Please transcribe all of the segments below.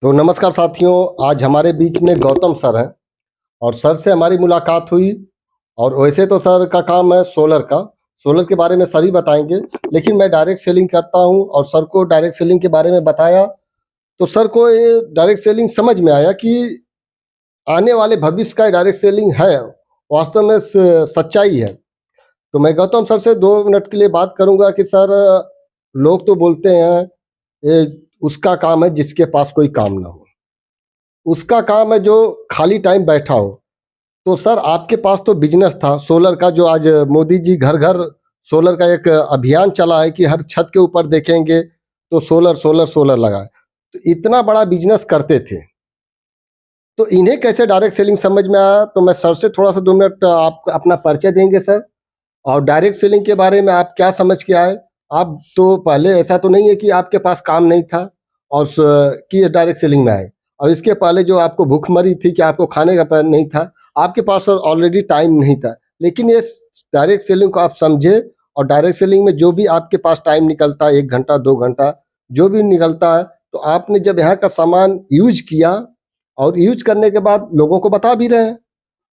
तो नमस्कार साथियों, आज हमारे बीच में गौतम सर हैं और सर से हमारी मुलाकात हुई। और वैसे तो सर का काम है सोलर के बारे में सर ही बताएंगे, लेकिन मैं डायरेक्ट सेलिंग करता हूं और सर को डायरेक्ट सेलिंग के बारे में बताया। तो सर को ये डायरेक्ट सेलिंग समझ में आया कि आने वाले भविष्य का डायरेक्ट सेलिंग है, वास्तव में सच्चाई है। तो मैं गौतम सर से 2 मिनट के लिए बात करूंगा कि सर, लोग तो बोलते हैं ये उसका काम है जिसके पास कोई काम ना हो, उसका काम है जो खाली टाइम बैठा हो। तो सर, आपके पास तो बिजनेस था सोलर का, जो आज मोदी जी घर घर सोलर का एक अभियान चला है कि हर छत के ऊपर देखेंगे तो सोलर सोलर सोलर लगा है। तो इतना बड़ा बिजनेस करते थे, तो इन्हें कैसे डायरेक्ट सेलिंग समझ में आया? तो मैं सर से थोड़ा सा 2 मिनट आप अपना परिचय देंगे सर, और डायरेक्ट सेलिंग के बारे में आप क्या समझ के आए? आप तो पहले ऐसा तो नहीं है कि आपके पास काम नहीं था और कि डायरेक्ट सेलिंग में आए, और इसके पहले जो आपको भूखमरी थी कि आपको खाने का नहीं था, आपके पास ऑलरेडी टाइम नहीं था, लेकिन ये डायरेक्ट सेलिंग को आप समझे। और डायरेक्ट सेलिंग में जो भी आपके पास टाइम निकलता है, 1 घंटा 2 घंटा जो भी निकलता है, तो आपने जब यहाँ का सामान यूज किया और यूज करने के बाद लोगों को बता भी रहे हैं।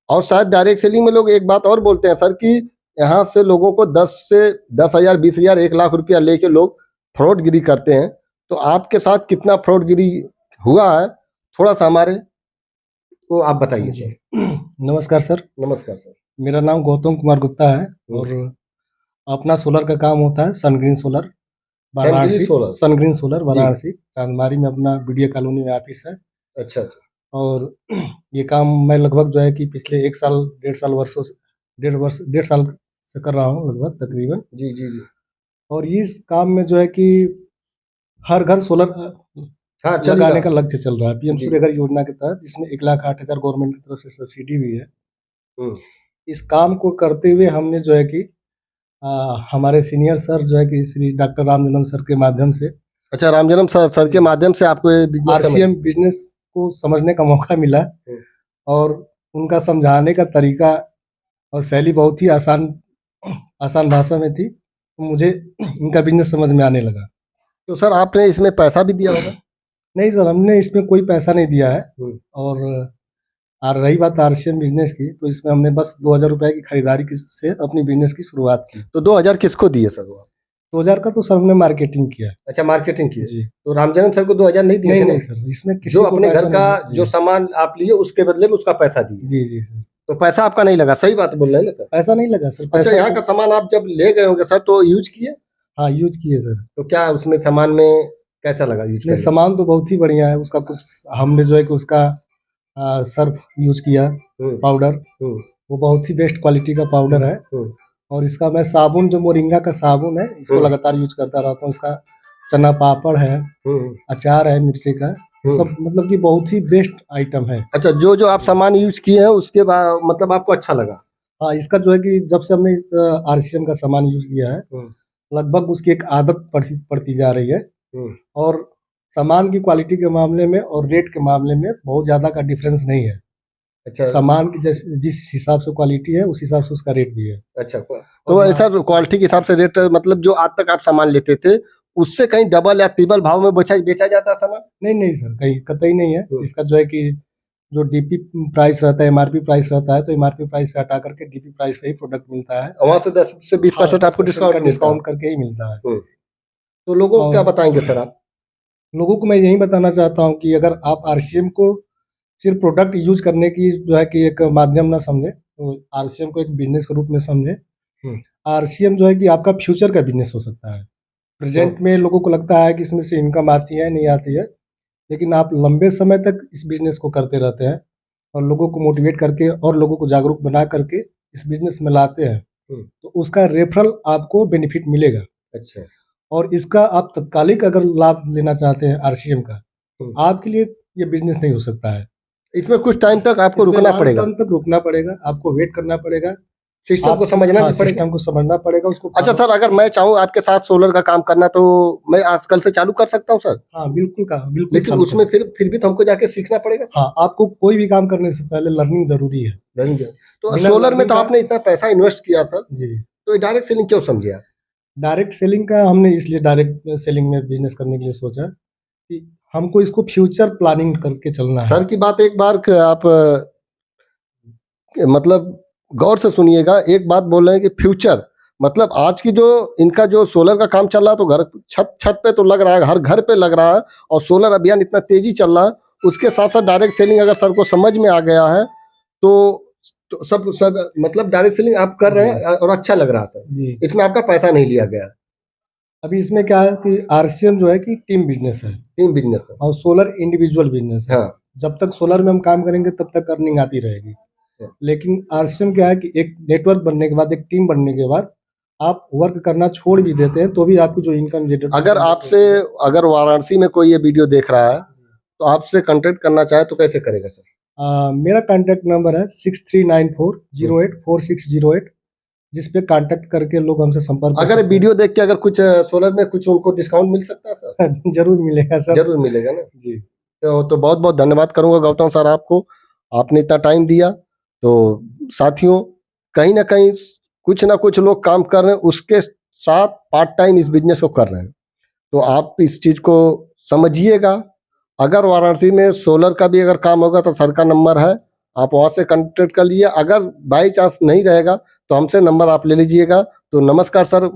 और शायद डायरेक्ट सेलिंग में लोग एक बात और बोलते हैं सर कि यहाँ से लोगों को 10 से 10,000 20,000 1 लाख रुपया लेके लोग फ्रॉडगिरी करते हैं। तो आपके साथ कितना फ्रॉडगिरी हुआ है, थोड़ा सा हमारे को आप बताइए सर। नमस्कार सर। नमस्कार सर। मेरा नाम गौतम कुमार गुप्ता है और अपना सोलर का काम होता है सनग्रीन सोलर वाराणसी। सनग्रीन सोलर वाराणसी चांदमारी में अपना बीडीए कॉलोनी में ऑफिस है। अच्छा अच्छा। और ये काम मैं लगभग जो है कि पिछले 1 साल 1.5 साल वर्षों से 1.5 साल से कर रहा हूँ लगभग तकरीबन। जी जी जी। और इस काम में जो है कि हर घर सोलर लगाने का लक्ष्य चल रहा है पीएम सूर्यघर योजना के तहत, जिसमें 1,08,000 गवर्नमेंट की तरफ से सब्सिडी भी है। इस काम को करते हुए हमने जो है कि हमारे सीनियर सर जो है कि श्री डॉक्टर रामजन्म सर के माध्यम से। अच्छा, रामजन्म सर के माध्यम से आपको ये आरसीएम बिजनेस को समझने का मौका मिला, और उनका समझाने का तरीका और शैली बहुत ही आसान भाषा में थी, तो मुझे इनका बिजनेस समझ में आने लगा। तो सर, आपने इसमें पैसा भी दिया होगा? नहीं सर, हमने इसमें कोई पैसा नहीं दिया है। और रही बात आरसीएम बिजनेस की, तो इसमें हमने बस 2,000 रुपए की खरीदारी से अपनी बिजनेस की शुरुआत की। तो 2,000 किसको दिए सर? 2,000 का तो सर हमने मार्केटिंग किया। अच्छा, मार्केटिंग की जी। तो रामजन्म सर को 2,000 नहीं दिए? नहीं सर, इसमें किसी जो अपने घर का जो सामान आप लिए उसके बदले में उसका पैसा दिए? जी जी सर। तो पैसा आपका नहीं लगा, सही बात बोल रहे हैं ना सर? पैसा नहीं लगा सर। अच्छा, यहाँ का सामान आप जब ले गए होंगे सर तो यूज किए? हाँ, यूज किए सर। तो क्या उसमें सामान में कैसा लगा यूज करने? सामान तो बहुत ही बढ़िया है उसका। कुछ हमने जो है कि उसका सर्फ यूज किया, पाउडर, वो बहुत ही बेस्ट क्वालिटी का पाउडर है। और इसका मैं साबुन, जो मोरिंगा का साबुन है, इसको लगातार यूज करता रहता हूँ। इसका चना पापड़ है, अचार है मिर्ची का, सब मतलब कि बहुत ही बेस्ट आइटम है। अच्छा, जो आप सामान यूज किए हैं उसके बाद मतलब आपको अच्छा लगा? हाँ, इसका जो है कि जब से हमने आरसीएम का सामान यूज किया है, लगभग उसकी एक आदत पड़ती जा रही है। और सामान की क्वालिटी के मामले में और रेट के मामले में बहुत ज्यादा का डिफरेंस नहीं है। अच्छा, सामान की जिस हिसाब से क्वालिटी है उस हिसाब से उसका रेट भी है। अच्छा, तो ऐसा क्वालिटी के हिसाब से रेट, मतलब जो आज तक आप सामान लेते थे उससे कहीं डबल या ट्रिपल भाव में बेचा जाता है सामान? नहीं सर, कहीं कतई नहीं है। इसका जो है कि जो डीपी प्राइस रहता है, एमआरपी प्राइस रहता है, तो एमआरपी प्राइस से हटा करके डीपी प्राइस पे ही प्रोडक्ट मिलता है। वहां से 10 से 20% आपको डिस्काउंट करके ही मिलता है। तो लोगों को क्या बताएंगे सर आप? लोगों को मैं यही बताना चाहता हूँ कि अगर आप आरसीएम को सिर्फ प्रोडक्ट यूज करने की जो है कि एक माध्यम ना समझे, तो आरसीएम को एक बिजनेस के रूप में समझे। आरसीएम जो है कि आपका फ्यूचर का बिजनेस हो सकता है। प्रेजेंट में लोगों को लगता है कि इसमें से इनकम आती है, नहीं आती है, लेकिन आप लंबे समय तक इस बिजनेस को करते रहते हैं और लोगों को मोटिवेट करके और लोगों को जागरूक बना करके इस बिजनेस में लाते हैं, तो उसका रेफरल आपको बेनिफिट मिलेगा। अच्छा। और इसका आप तत्कालिक अगर लाभ लेना चाहते हैं आरसीएम का, तो आपके लिए ये बिजनेस नहीं हो सकता है। इसमें कुछ टाइम तक आपको रुकना पड़ेगा। टाइम तक रुकना पड़ेगा, आपको वेट करना पड़ेगा, सिस्टम को समझना भी पड़ेगा। सिस्टम को समझना पड़ेगा उसको। अच्छा सर, अगर मैं चाहूँ आपके साथ सोलर का काम करना, तो मैं आजकल से चालू कर सकता हूँ सर? हाँ, बिल्कुल लेकिन उसमें फिर भी तो हमको जाके सीखना पड़ेगा। हाँ, आपको कोई भी काम करने से पहले लर्निंग जरूरी है। तो सोलर में तो आपने इतना पैसा इन्वेस्ट किया सर जी, तो डायरेक्ट सेलिंग क्यों समझे आप? डायरेक्ट सेलिंग का हमने इसलिए डायरेक्ट सेलिंग में बिजनेस करने के लिए सोचा कि हमको इसको फ्यूचर प्लानिंग करके चलना है। सर की बात एक बार आप मतलब गौर से सुनिएगा। एक बात बोल रहे हैं कि फ्यूचर मतलब आज की जो इनका जो सोलर का काम चल रहा है तो घर छत पे तो लग रहा है, हर घर पे लग रहा है, और सोलर अभियान इतना तेजी चल रहा है। उसके साथ साथ डायरेक्ट सेलिंग अगर सर को समझ में आ गया है तो सब मतलब डायरेक्ट सेलिंग आप कर रहे हैं और अच्छा लग रहा है सर। जी, इसमें आपका पैसा नहीं लिया गया, अभी इसमें क्या है कि आरसीएम जो है कि टीम बिजनेस है टीम बिजनेस है। और सोलर इंडिविजुअल बिजनेस है। हाँ जब तक सोलर में हम काम करेंगे तब तक अर्निंग आती रहेगी। हाँ। लेकिन आरसीएम क्या है कि एक नेटवर्क बनने के बाद, एक टीम बनने के बाद आप वर्क करना छोड़ भी देते हैं तो भी आपकी जो इनकम जनरेट अगर आपसे अगर वाराणसी में कोई ये वीडियो देख रहा है तो आपसे कांटेक्ट करना चाहे तो कैसे करेगा सर? मेरा कॉन्टैक्ट नंबर है 6394084608, जिस पे कांटेक्ट करके लोग हमसे संपर्क कर अगर सकते वीडियो देख के अगर कुछ सोलर में कुछ उनको डिस्काउंट मिल सकता है सर? हैं। जरूर मिलेगा सर। जरूर मिलेगा ना जी, तो बहुत बहुत धन्यवाद करूंगा गौतम सर आपको, आपने इतना टाइम दिया। तो साथियों, कहीं ना कहीं कुछ ना कुछ लोग काम कर रहे हैं, उसके साथ पार्ट टाइम इस बिजनेस को कर रहे हैं, तो आप इस चीज को समझिएगा। अगर वाराणसी में सोलर का भी अगर काम होगा तो सर का नंबर है, आप वहां से कांटेक्ट कर लीजिए। अगर बाई चांस नहीं रहेगा तो हमसे नंबर आप ले लीजिएगा। तो नमस्कार सर।